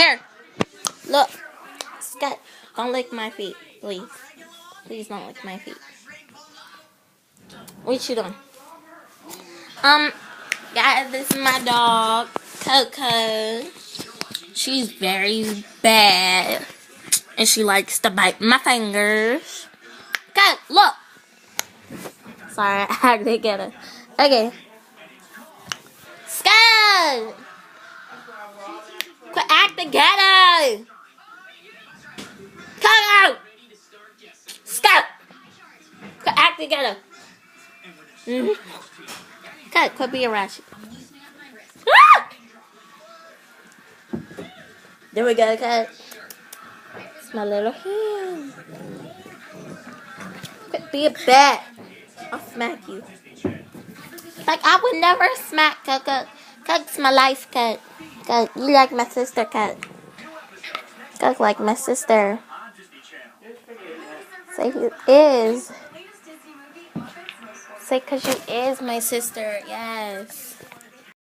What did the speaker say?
Here. Look. Scott, don't lick my feet, please. Please don't lick my feet. What you doing? Guys, this is my dog, Coco. She's very bad. And she likes to bite my fingers. Okay, look. Sorry, I had to get her. Okay. Scott! Quit acting ghetto! Coco! Scott! Quit acting ghetto. Cut, quit being ratchet. Ah! There we go, cut. It's my little hand. Quit being bad. I'll smack you. Like, I would never smack Cut. Cut's my life, Cut. Cut, you like my sister, Cut. Cut like my sister. Say you is. Say 'cause you is my sister, yes.